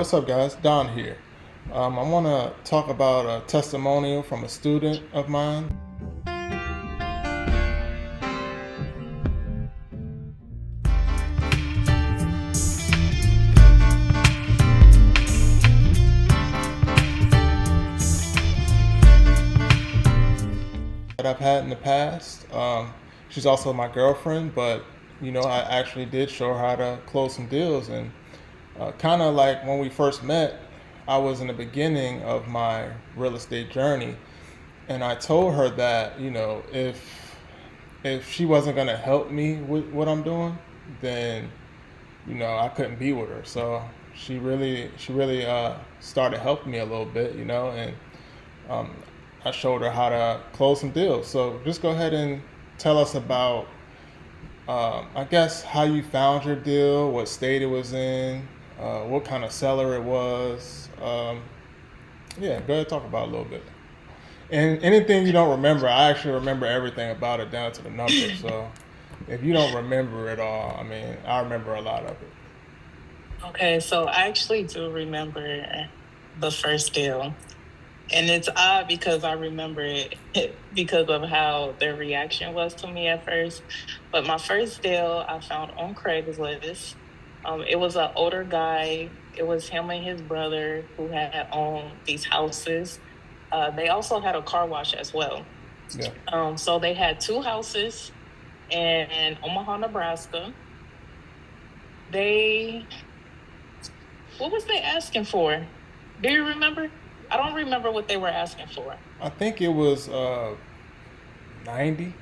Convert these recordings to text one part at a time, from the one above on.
What's up, guys? Don here. I want to talk about a testimonial from a student of mine that I've had in the past. She's also my girlfriend, but I actually did show her how to close some deals. And kind of like when we first met, I was in the beginning of my real estate journey, and I told her that if she wasn't gonna help me with what I'm doing, then I couldn't be with her. So she really started helping me a little bit, and um, I showed her how to close some deals. So just go ahead and tell us about, I guess, how you found your deal, what state it was in, what kind of seller it was. Yeah, go ahead and talk about it a little bit. And anything you don't remember, I actually remember everything about it down to the number. So if you don't remember it all, I mean, I remember a lot of it. Okay, so I actually do remember the first deal. And it's odd because I remember it because of how their reaction was to me at first. But my first deal I found on Craigslist. It was an older guy. It was him and his brother who had owned these houses. They also had a car wash as well. Yeah. So they had two houses in Omaha, Nebraska. What was they asking for? Do you remember? I don't remember what they were asking for. I think it was 90,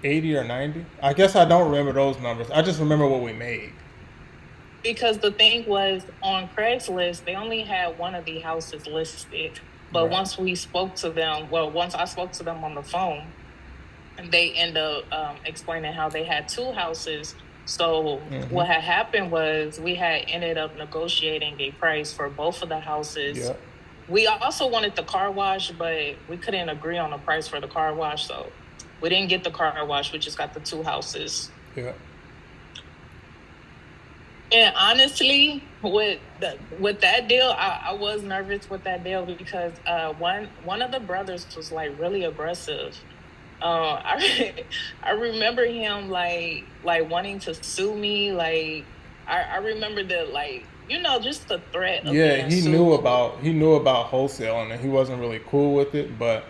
80 or 90. I guess I don't remember those numbers. I just remember what we made. Because the thing was, on Craigslist, they only had one of the houses listed. But Right. once I spoke to them on the phone, they ended up explaining how they had two houses. So what had happened was we had ended up negotiating a price for both of the houses. Yeah. We also wanted the car wash, but we couldn't agree on a price for the car wash. So we didn't get the car wash. We just got the two houses. Yeah. And honestly, with that deal, I was nervous with that deal because one of the brothers was like really aggressive. I remember him like wanting to sue me. Like I remember that, like, just the threat of Yeah, being he sued. knew about wholesaling, and he wasn't really cool with it, but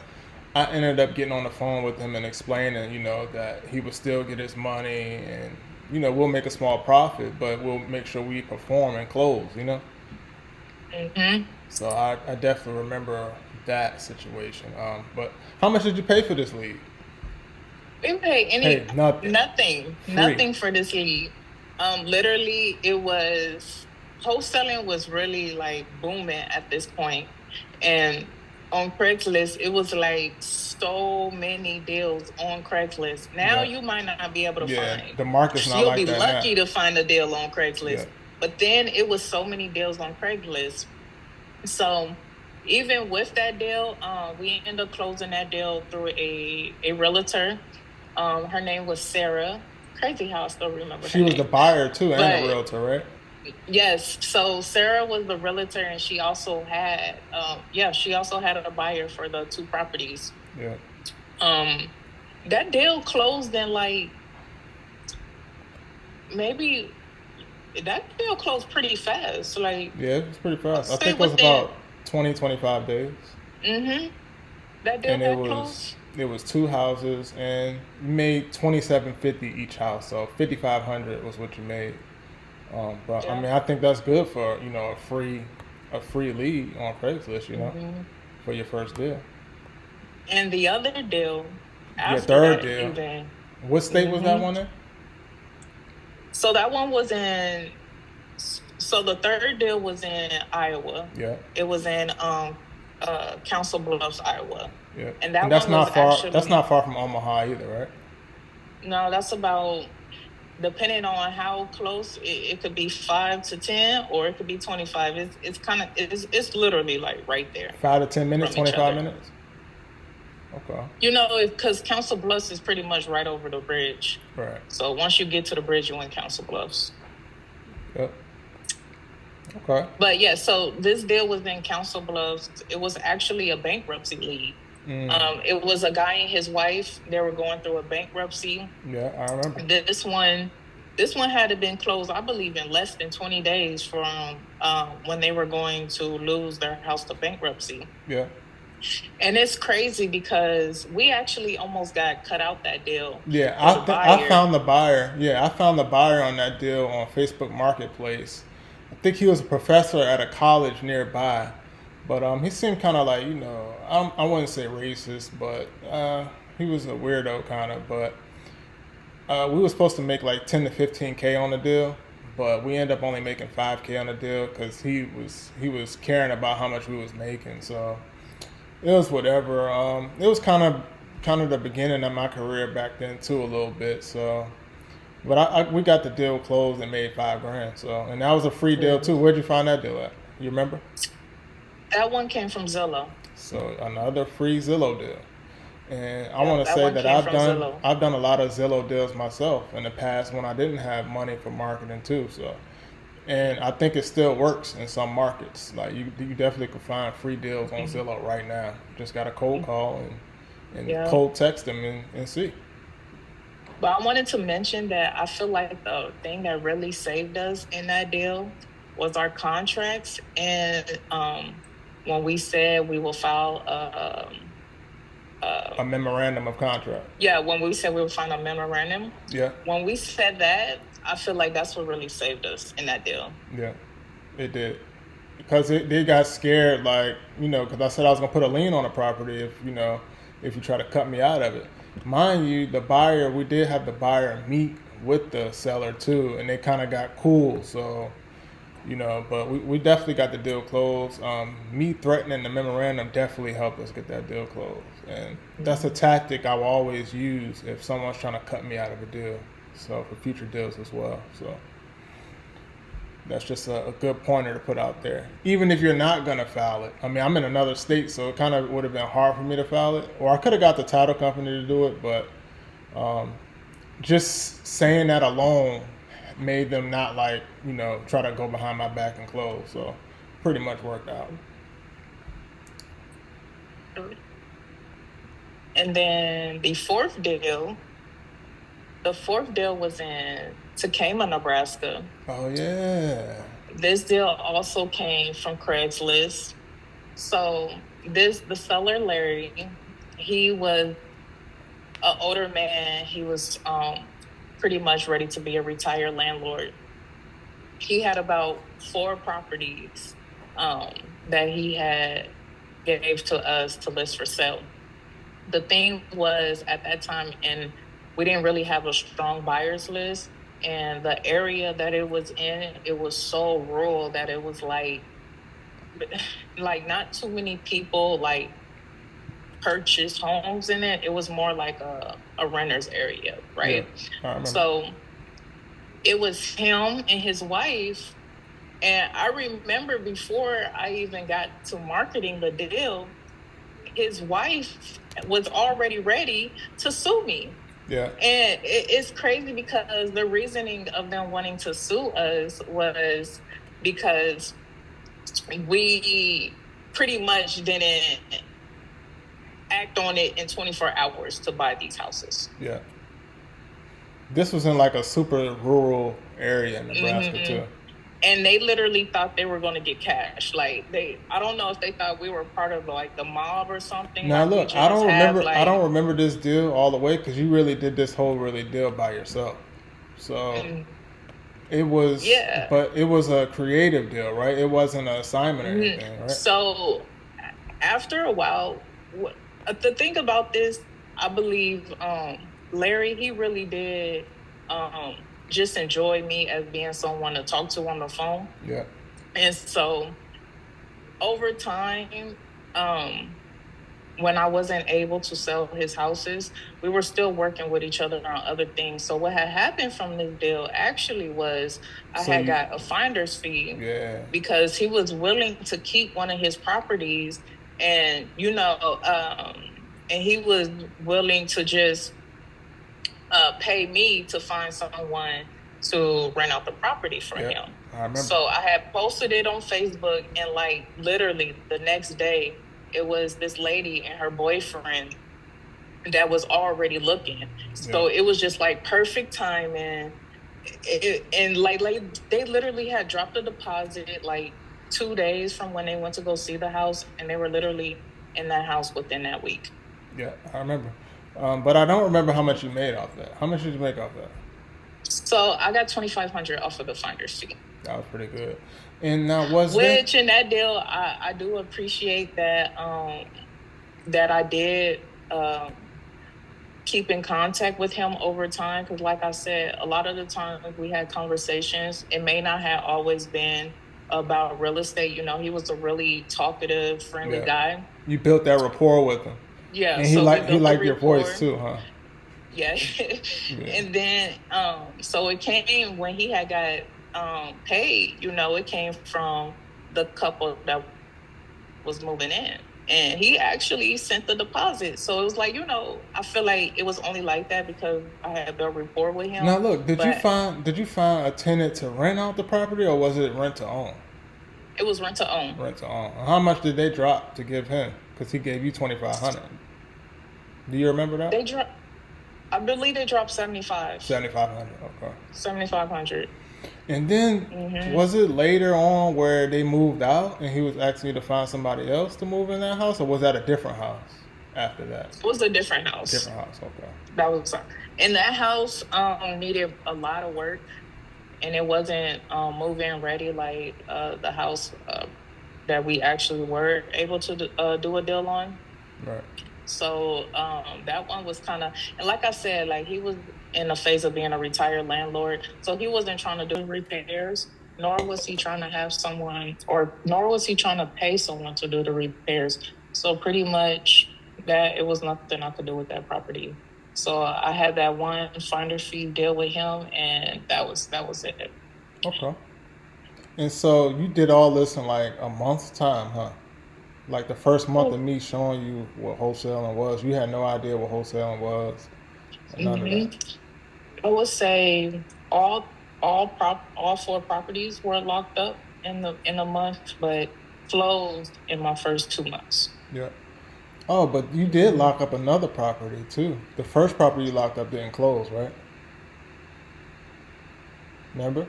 I ended up getting on the phone with him and explaining, that he would still get his money, and we'll make a small profit, but we'll make sure we perform and close. Mm-hmm. So I definitely remember that situation. But how much did you pay for this lead? We didn't pay Hey, nothing. Free. nothing for this lead. Literally, wholesaling was really like booming at this point, and on Craigslist, it was like so many deals on Craigslist. Now Yeah. you might not be able to find. The market's not You'll like be that lucky now. to find a deal on Craigslist. Yeah. But then it was so many deals on Craigslist. So even with that deal, we ended up closing that deal through a realtor. Her name was Sarah. Crazy how I still remember She her was name. the buyer too, and But the realtor, right? yes, so Sarah was the realtor, and she also had a buyer for the two properties. Yeah. That deal closed in like maybe that deal closed pretty fast. Like, Yeah, it's pretty fast. I say think it was within about 20, 25 days. that deal And had closed. it was two houses, and you made $27.50 each house, so $5,500 was what you made. But I Yeah. mean, I think that's good for a free lead on Craigslist, for your first deal. And the other deal Your after third that, deal. even. What state was that one in? So that one was in. So the third deal was in Iowa. Yeah. It was in Council Bluffs, Iowa. Yeah. And that that's one not was far. actually. That's not far from Omaha either, right? No, that's about, depending on how close, it could be 5 to 10, or it could be 25. It's literally like right there. 5 to 10 minutes, from each 25 other. minutes. Okay. Because Council Bluffs is pretty much right over the bridge. Right. So once you get to the bridge, you're in Council Bluffs. Yep. Okay. But yeah, so this deal was in Council Bluffs. It was actually a bankruptcy lead. It was a guy and his wife. They were going through a bankruptcy. Yeah, I remember. This one had been closed, I believe, in less than 20 days from when they were going to lose their house to bankruptcy. Yeah. And it's crazy because we actually almost got cut out that deal. Yeah, I Buyer. found the buyer. Yeah, I found the buyer on that deal on Facebook Marketplace. I think he was a professor at a college nearby, but he seemed kind of like, I wouldn't say racist, but he was a weirdo kind of. But we were supposed to make like 10 to 15K on the deal, but we ended up only making 5K on the deal because he was caring about how much we was making. So it was whatever. It was kind of the beginning of my career back then too, a little bit. So, but we got the deal closed and made $5,000. So, and that was a free deal too. Where'd you find that deal at? You remember? That one came from Zillow. So another free Zillow deal. And I Yep, want to that say one that came from Zillow. I've done a lot of Zillow deals myself in the past when I didn't have money for marketing too. So, and I think it still works in some markets. Like you definitely can find free deals on Zillow right now. Just got a cold call and Yeah. cold text them and see. But I wanted to mention that I feel like the thing that really saved us in that deal was our contracts. And when we said we will file A memorandum of contract. yeah, when we said we would find a memorandum, Yeah, when we said that, I feel like that's what really saved us in that deal. yeah, it did. Because they got scared, like, because I said I was going to put a lien on the property if you try to cut me out of it. Mind you, we did have the buyer meet with the seller too, and they kind of got cool. So, but we definitely got the deal closed. Me threatening the memorandum definitely helped us get that deal closed. And that's a tactic I will always use if someone's trying to cut me out of a deal. So for future deals as well. So that's just a good pointer to put out there. Even if you're not going to file it. I mean, I'm in another state, so it kind of would have been hard for me to file it. Or I could have got the title company to do it, but just saying that alone made them not try to go behind my back and close. So pretty much worked out. And then the fourth deal was in Tekamah, Nebraska. Oh, yeah. This deal also came from Craigslist. So the seller, Larry, he was an older man. He was pretty much ready to be a retired landlord. He had about 4 properties that he had gave to us to list for sale. The thing was, at that time, and we didn't really have a strong buyers list, and the area that it was in, it was so rural that it was like not too many people purchased homes in it. It was more like a renter's area, right? Yeah, so it was him and his wife. And I remember before I even got to marketing the deal, his wife was already ready to sue me. Yeah. And it's crazy because the reasoning of them wanting to sue us was because we pretty much didn't act on it in 24 hours to buy these houses. Yeah. This was in like a super rural area in Nebraska too. And they literally thought they were going to get cash. I don't know if they thought we were part of the mob or something. Now look, I don't remember this deal all the way because you really did this whole deal by yourself. So it was, but it was a creative deal, right? It wasn't an assignment or anything, right? So after a while, the thing about this, I believe Larry, he really did just enjoy me as being someone to talk to on the phone. Yeah. And so over time, when I wasn't able to sell his houses, we were still working with each other on other things. So what had happened from this deal actually was I had got a finder's fee because he was willing to keep one of his properties, and and he was willing to just pay me to find someone to rent out the property for him. I remember. So I had posted it on Facebook, and like literally the next day, it was this lady and her boyfriend that was already looking. Yeah. So it was just like perfect timing. And like they literally had dropped a deposit like 2 days from when they went to go see the house, and they were literally in that house within that week. Yeah, I remember. But I don't remember how much you made off that. How much did you make off that? So I got 2,500 off of the finder's fee. That was pretty good. And now was there? Which in that deal, I do appreciate that that I did keep in contact with him over time, because like I said, a lot of the times we had conversations, it may not have always been about real estate. You know, he was a really talkative, friendly guy. You built that rapport with him. Yeah, And so we he built the liked your voice rapport. too, huh? Yeah. Yeah. And then so it came when he had got paid, you know, it came from the couple that was moving in. And he actually sent the deposit. So it was like, you know, I feel like it was only like that because I had built rapport with him. Now look, did you But find a tenant to rent out the property, or was it rent to own? it was rent to own. Rent to own. How much did they drop to give him? Because he gave you 2,500. Do you remember that? They dropped. I believe they dropped 75. 7,500. Okay. 7,500. And then was it later on where they moved out and he was asking you to find somebody else to move in that house, or was that a different house after that? It was a different house. Different house. Okay. That was and that house needed a lot of work, and it wasn't move-in ready like the house that we actually were able to do a deal on. Right. So that one was kind of, and like I said, like he was in the phase of being a retired landlord, so he wasn't trying to do repairs, nor was he trying to have someone, or nor was he trying to pay someone to do the repairs. So pretty much that it was nothing I could do with that property. So I had that one finder fee deal with him, and that was it. Okay. And so you did all this in like a month's time, huh? Like the first month of me showing you what wholesaling was, you had no idea what wholesaling was. None of that. I would say all four properties were locked up in the month, but closed in my first 2 months. Yeah. Oh, but you did lock up another property too. The first property you locked up didn't close, right? Remember?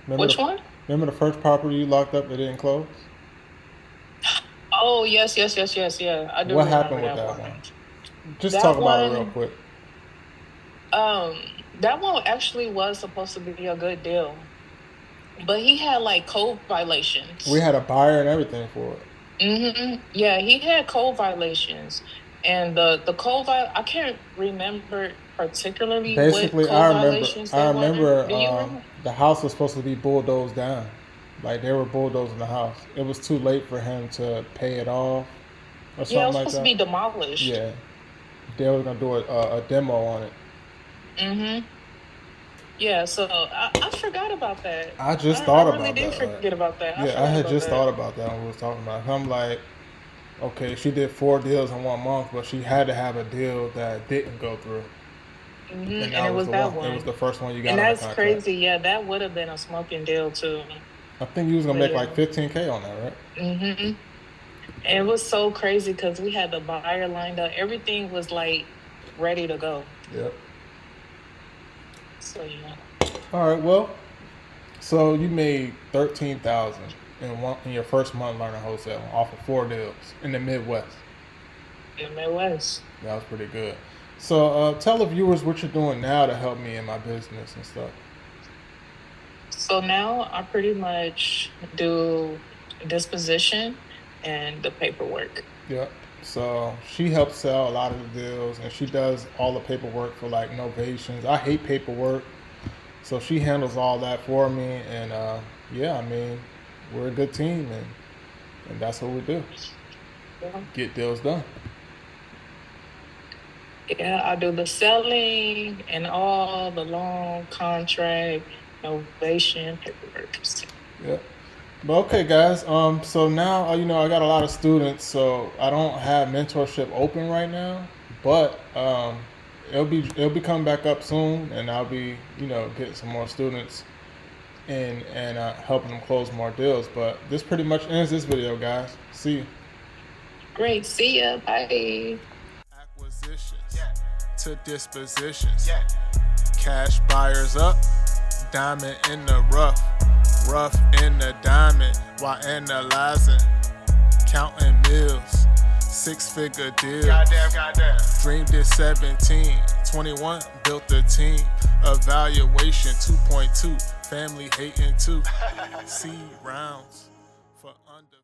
Which one? Remember the first property you locked up that didn't close? Oh, yes. Yeah, I do. What happened with that one? Just talk about it real quick. That one actually was supposed to be a good deal, but he had like code violations. We had a buyer and everything for it. Yeah, he had code violations, and the code I can't remember particularly. Basically, what code violations I remember. Do you remember? The house was supposed to be bulldozed down. Like they were bulldozing the house. It was too late for him to pay it off or something like that. Yeah, it was supposed to be demolished. Yeah, they were gonna do a demo on it. Yeah, so I forgot about that. I just thought about that. I really did forget about that. Yeah, I had just thought about that when we was talking about it. I'm like, okay, she did 4 deals in 1 month, but she had to have a deal that didn't go through. And it was that one. It was the first one you got. And that's crazy. Yeah, that would have been a smoking deal too. I think you was gonna make like $15,000 on that, right? And it was so crazy because we had the buyer lined up. Everything was like ready to go. Yep. So yeah. All right. Well, so you made $13,000 in your first month learning wholesaling off of 4 deals in the Midwest. In the Midwest. That was pretty good. So tell the viewers what you're doing now to help me in my business and stuff. So now I pretty much do disposition and the paperwork. Yep. So she helps sell a lot of the deals, and she does all the paperwork for like novations. I hate paperwork, so she handles all that for me. And yeah, I mean, we're a good team, and that's what we do. Yeah. Get deals done. Yeah, I do the selling and all the long contract, novation, paperwork. Yeah. But okay, guys. So now I got a lot of students, so I don't have mentorship open right now. But it'll be coming back up soon, and I'll be getting some more students and helping them close more deals. But this pretty much ends this video, guys. See you. Great. See ya. Bye. Acquisitions to dispositions. Cash buyers up, diamond in the rough, rough in the diamond, while analyzing, counting mills, 6-figure deals. Goddamn. Dreamed at 17, 21, built a team. Evaluation 2.2, family hating too. C rounds for under.